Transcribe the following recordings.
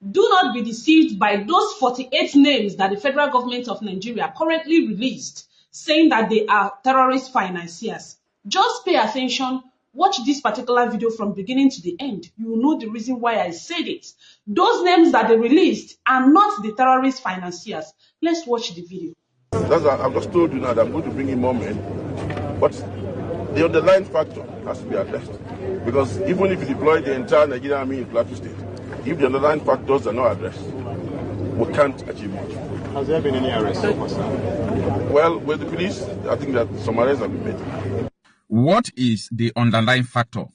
Do not be deceived by those 48 names that the federal government of Nigeria currently released, saying that they are terrorist financiers. Just pay attention. Watch this particular video from beginning to the end. You will know the reason why I said it. Those names that they released are not the terrorist financiers. Let's watch the video. I've just told you now that I'm going to bring in more men, but the underlying factor has to be addressed. Because even if you deploy the entire Nigerian army in Plateau State, if the underlying factors are not addressed, we can't achieve much. Has there been any arrests so far, sir? Well, with the police, I think that some arrests have been made. What is the underlying factor?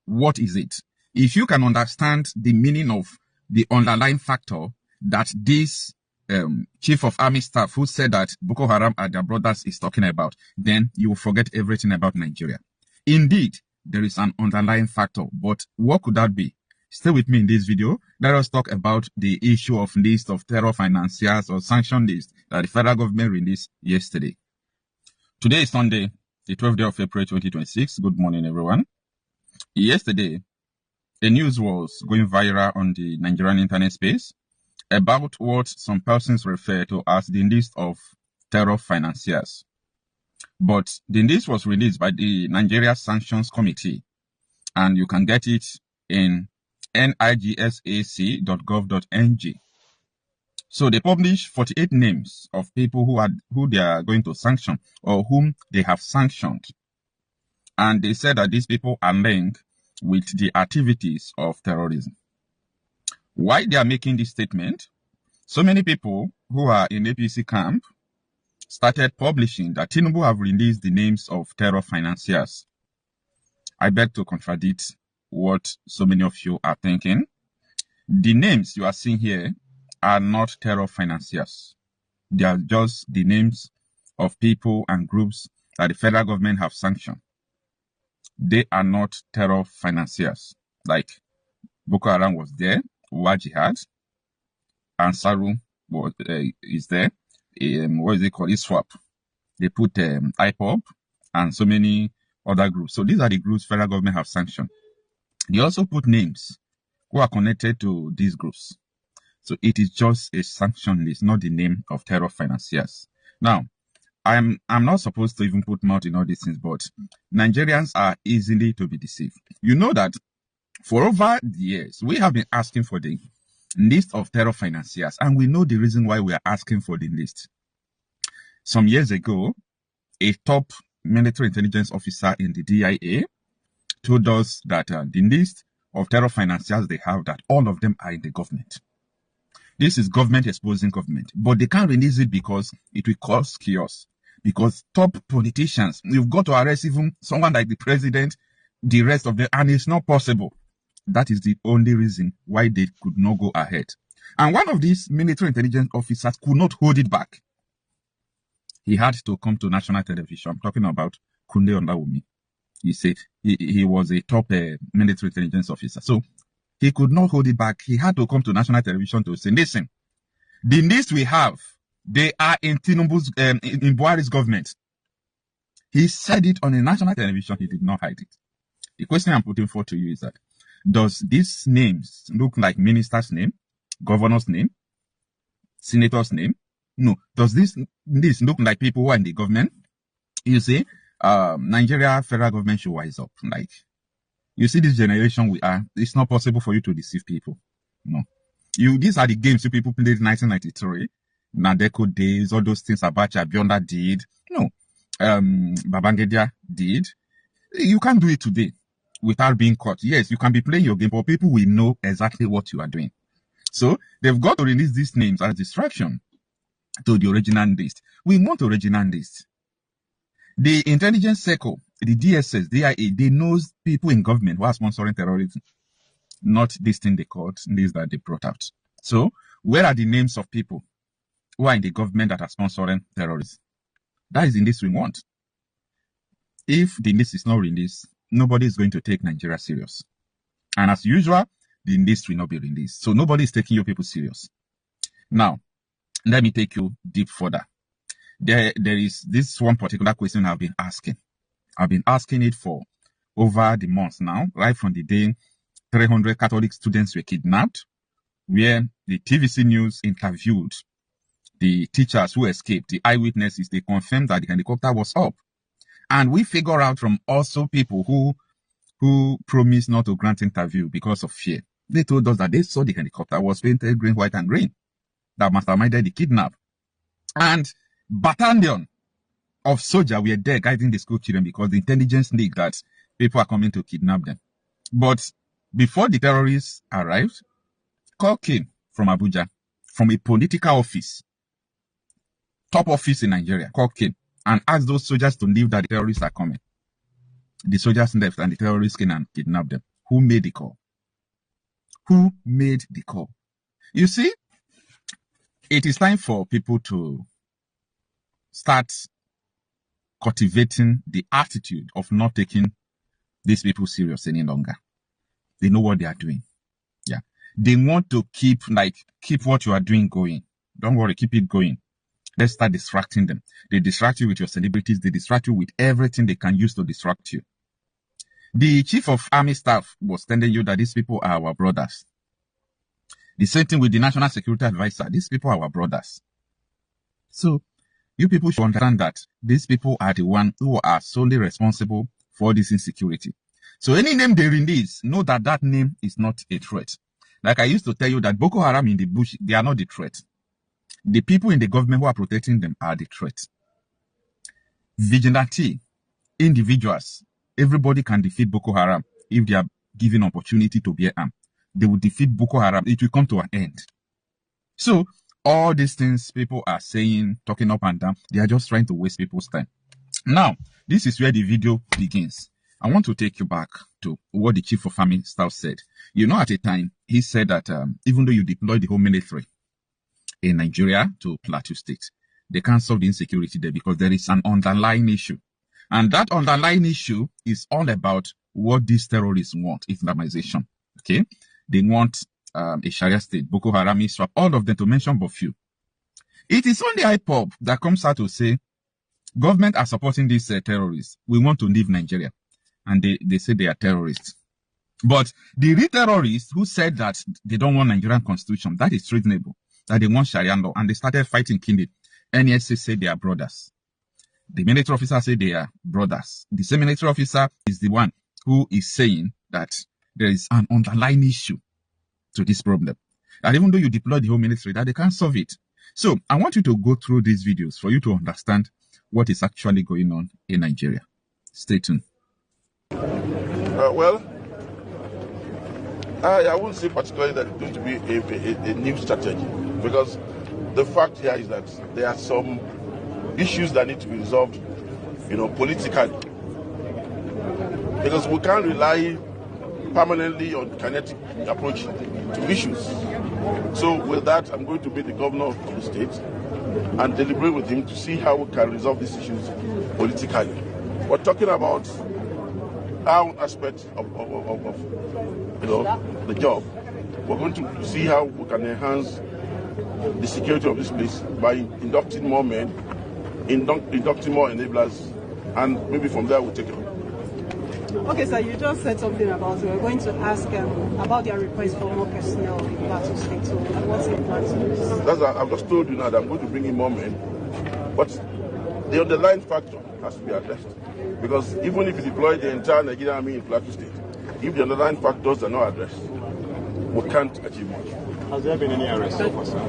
What is it? If you can understand the meaning of the underlying factor that this chief of army staff who said that Boko Haram are their brothers is talking about, then you will forget everything about Nigeria. Indeed, there is an underlying factor, but what could that be? Stay with me in this video. Let us talk about the issue of list of terror financiers or sanction list that the federal government released yesterday. Today is Sunday, the 12th day of April 2026. Good morning, everyone. Yesterday, the news was going viral on the Nigerian internet space about what some persons refer to as the list of terror financiers. But the list was released by the Nigeria Sanctions Committee, and you can get it in nigsac.gov.ng. So they published 48 names of people who they are going to sanction or whom they have sanctioned. And they said that these people are linked with the activities of terrorism. Why they are making this statement? So many people who are in APC camp started publishing that Tinubu have released the names of terror financiers. I beg to contradict what so many of you are thinking. The names you are seeing here are not terror financiers. They are just the names of people and groups that the federal government have sanctioned. They are not terror financiers. Like Boko Haram was there, Wa Jihad, Ansaru is there. What is it called? ISWAP. They put IPOB and so many other groups. So these are the groups federal government have sanctioned. They also put names who are connected to these groups. So it is just a sanction list, not the name of terror financiers. Now, I'm not supposed to even put mouth in all these things, but Nigerians are easily to be deceived. You know that for over the years, we have been asking for the list of terror financiers, and we know the reason why we are asking for the list. Some years ago, a top military intelligence officer in the DIA told us that the list of terror financiers they have, that all of them are in the government. This is government exposing government, but they can't release it because it will cause chaos. Because top politicians, you've got to arrest even someone like the president, the rest of them, and it's not possible. That is the only reason why they could not go ahead. And one of these military intelligence officers could not hold it back. He had to come to national television. I'm talking about Kunle Ondawumi. He said he was a top military intelligence officer. So he could not hold it back. He had to come to national television to say, listen, the list we have, they are in Tinubu's, in Buhari's government. He said it on a national television. He did not hide it. The question I'm putting forward to you is that, does these names look like minister's name, governor's name, senator's name? No. Does this look like people who are in the government? You see, Nigeria federal government should wise up. Like, you see this generation we are, it's not possible for you to deceive people. No. These are the games you people played in 1993. Nadeko days, all those things Abacha, Bionda did. No. Babangida did. You can't do it today without being caught. Yes, you can be playing your game, but people will know exactly what you are doing. So they've got to release these names as distraction to the original list. We want the original list. The intelligence circle, the DSS, DIA, they know people in government who are sponsoring terrorism, not this thing they called, this that they brought out. So where are the names of people who are in the government that are sponsoring terrorism? That is the list we want. If the list is not released, nobody is going to take Nigeria serious. And as usual, the list will not be released. So nobody is taking you people serious. Now, let me take you deep further. There is this one particular question I've been asking. I've been asking it for over the months now, right from the day 300 Catholic students were kidnapped. where the TVC News interviewed the teachers who escaped, the eyewitnesses. They confirmed that the helicopter was up. And we figure out from also people who promised not to grant interview because of fear. They told us that they saw the helicopter was painted green, white, and green, that masterminded the kidnap. And battalion of soldiers were there guiding the school children because the intelligence leaked that people are coming to kidnap them. But before the terrorists arrived, call came from Abuja, from a political office, top office in Nigeria. Call came and asked those soldiers to leave, that the terrorists are coming. The soldiers left and the terrorists came and kidnapped them. Who made the call? Who made the call? You see, it is time for people to start cultivating the attitude of not taking these people serious any longer. They know what they are doing. Yeah. They want to keep what you are doing going. Don't worry, keep it going. Let's start distracting them. They distract you with your celebrities. They distract you with everything they can use to distract you. The chief of army staff was telling you that these people are our brothers. The same thing with the national security advisor. These people are our brothers. So you people should understand that these people are the ones who are solely responsible for this insecurity. So any name they release, know that that name is not a threat. Like I used to tell you that Boko Haram in the bush, they are not the threat. The people in the government who are protecting them are the threat. Vigilante, individuals, everybody can defeat Boko Haram if they are given opportunity to bear arms. They will defeat Boko Haram. It will come to an end. So all these things people are saying, talking up and down, they are just trying to waste people's time. Now, this is where the video begins. I want to take you back to what the chief of army staff said. You know, at a time, he said that even though you deploy the whole military in Nigeria to Plateau State, they can't solve the insecurity there because there is an underlying issue. And that underlying issue is all about what these terrorists want, Islamization. Okay? They want a Sharia state, Boko Haram, ISWAP, all of them, to mention but few. It is only IPOB that comes out to say, government are supporting these terrorists. We want to leave Nigeria. And they say they are terrorists. But the real terrorists who said that they don't want Nigerian constitution, that is reasonable, that they want Sharia law, and they started fighting Kindi. NSA said they are brothers. The military officer said they are brothers. The same military officer is the one who is saying that there is an underlying issue to this problem. And even though you deploy the whole military, that they can't solve it. So I want you to go through these videos for you to understand what is actually going on in Nigeria. Stay tuned. Well, I wouldn't say particularly that it's going to be a new strategy, because the fact here is that there are some issues that need to be resolved, politically. Because we can't rely permanently on kinetic approach to issues. So with that, I'm going to meet the governor of the state and deliberate with him to see how we can resolve these issues politically. We're talking about our aspect of the job. We're going to see how we can enhance the security of this place by inducting more men, inducting more enablers, and maybe from there we'll take it on. Okay, sir, you just said something about we're going to ask about their request for more personnel in Plateau State. So what's your plan to this? I've just told you now that I'm going to bring in more men, but the underlying factor has to be addressed. Because even if you deploy the entire Nigerian army in Plateau State, if the underlying factors are not addressed, we can't achieve much. Has there been any arrests so far, sir?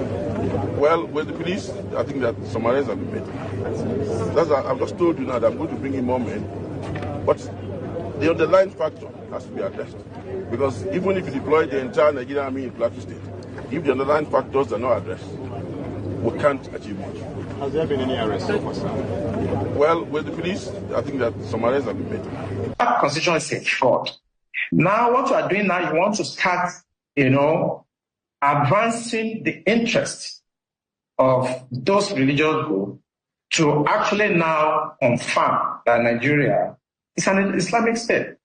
Well, with the police, I think that some arrests have been made. I've just told you now that I'm going to bring in more men, but the underlying factor has to be addressed. Because even if you deploy the entire Nigerian army in Plateau State, if the underlying factors are not addressed, we can't achieve much. Has there been any arrests so far, sir? Well, with the police, I think that some arrests have been made. That constitution is secured. Now, what you are doing now, you want to start, advancing the interest of those religious groups to actually now confirm that Nigeria is an Islamic state.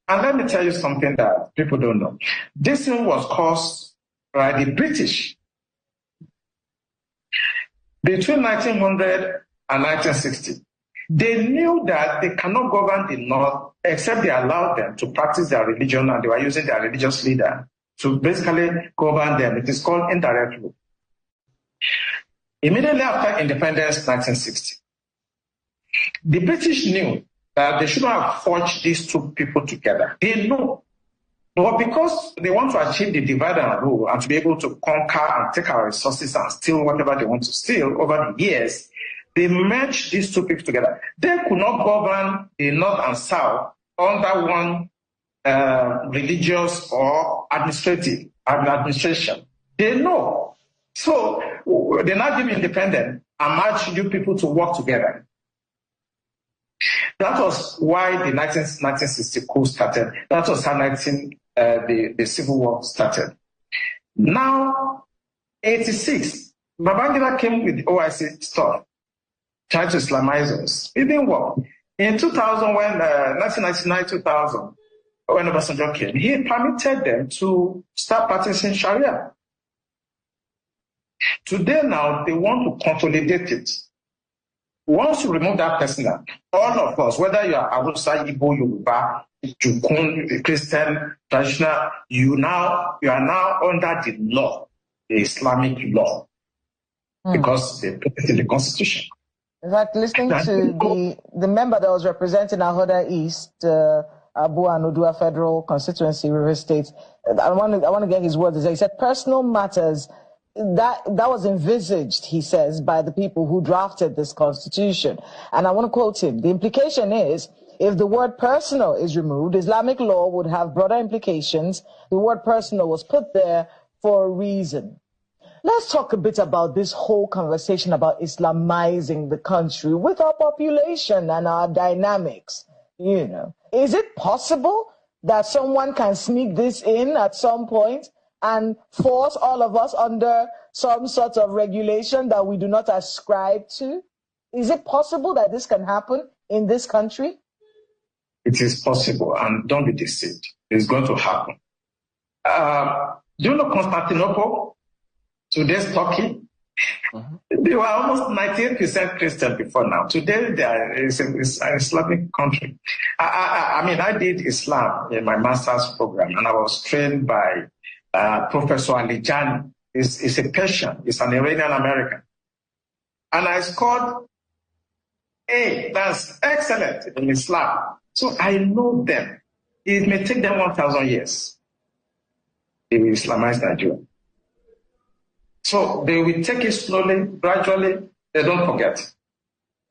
And let me tell you something that people don't know. This thing was caused by the British. Between 1900 and 1960, they knew that they cannot govern the North except they allowed them to practice their religion, and they were using their religious leader to basically govern them. It is called indirect rule. Immediately after independence, 1960, the British knew that they shouldn't have forged these two people together. They know. But because they want to achieve the divide and rule and to be able to conquer and take our resources and steal whatever they want to steal over the years, they merged these two people together. They could not govern the North and South under one religious or administration. They know. So they now give independent and merge you people to work together. That was why the 1960 coup started. That was how the Civil War started. Now, 86, Babangida came with the OIC stuff, tried to Islamize us. It didn't work. In 2000, when 1999-2000, when Obasanjo came, he permitted them to start practicing Sharia. Today now, they want to consolidate it. Once you remove that person, all of us, whether you are Hausa, Igbo, Yoruba, Jukun, Christian, traditional, you are now under the law, the Islamic law, because they put it in the Constitution. In fact, listening to the member that was representing Ahoda East, Abu Anodua Federal Constituency, River State, I want to get his words. He said personal matters that was envisaged, he says, by the people who drafted this constitution. And I want to quote him. The implication is, if the word personal is removed, Islamic law would have broader implications. The word personal was put there for a reason. Let's talk a bit about this whole conversation about Islamizing the country with our population and our dynamics. Is it possible that someone can sneak this in at some point and force all of us under some sort of regulation that we do not ascribe to? Is it possible that this can happen in this country? It is possible, and don't be deceived. It's going to happen. Do you know Constantinople? Today's Turkey? They were almost 98% Christian before now. Today, it's an Islamic country. I did Islam in my master's program, and I was trained by Professor Alijani. He's a Persian. He's an Iranian American. And I scored A. That's excellent in Islam. So I know them. It may take them 1,000 years. They will Islamize Nigeria. So they will take it slowly, gradually. They don't forget.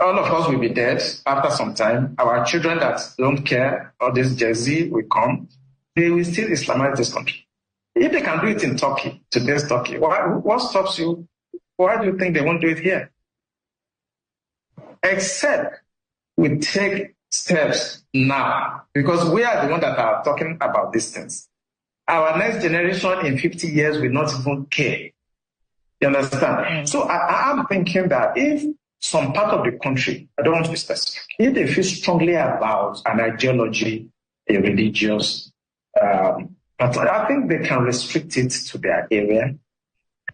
All of us will be dead after some time. Our children that don't care, all this Gen Z will come. They will still Islamize this country. If they can do it in Turkey, today's Turkey, what stops you? Why do you think they won't do it here? Except we take steps now, because we are the ones that are talking about these things. Our next generation in 50 years will not even care. You understand? So I'm thinking that if some part of the country, I don't want to be specific, if they feel strongly about an ideology, a religious, but I think they can restrict it to their area.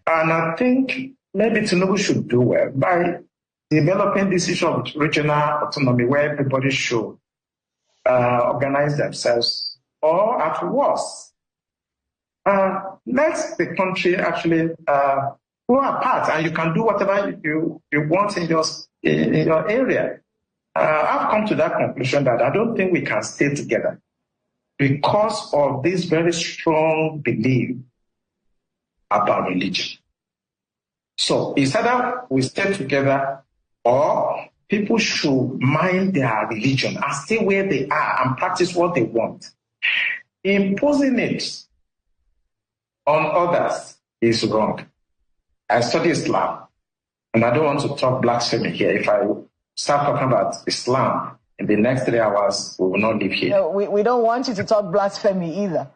And I think maybe Tinubu should do well by developing this issue of regional autonomy where everybody should organize themselves, or at worst, let the country actually go apart and you can do whatever you want in your area. I've come to that conclusion that I don't think we can stay together because of this very strong belief about religion. So it's either we stay together or people should mind their religion and stay where they are and practice what they want. Imposing it on others is wrong. I study Islam, and I don't want to talk blasphemy here. If I start talking about Islam in the next 3 hours, we will not live here. No, we don't want you to talk blasphemy either.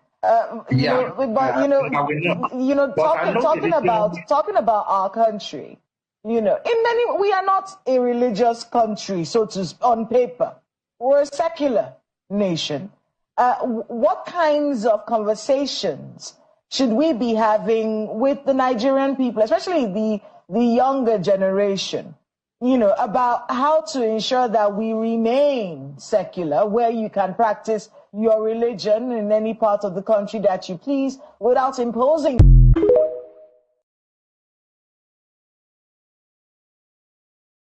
Talking about our country, in many, we are not a religious country, so to on paper. We're a secular nation. What kinds of conversations should we be having with the Nigerian people, especially the younger generation, about how to ensure that we remain secular, where you can practice your religion in any part of the country that you please without imposing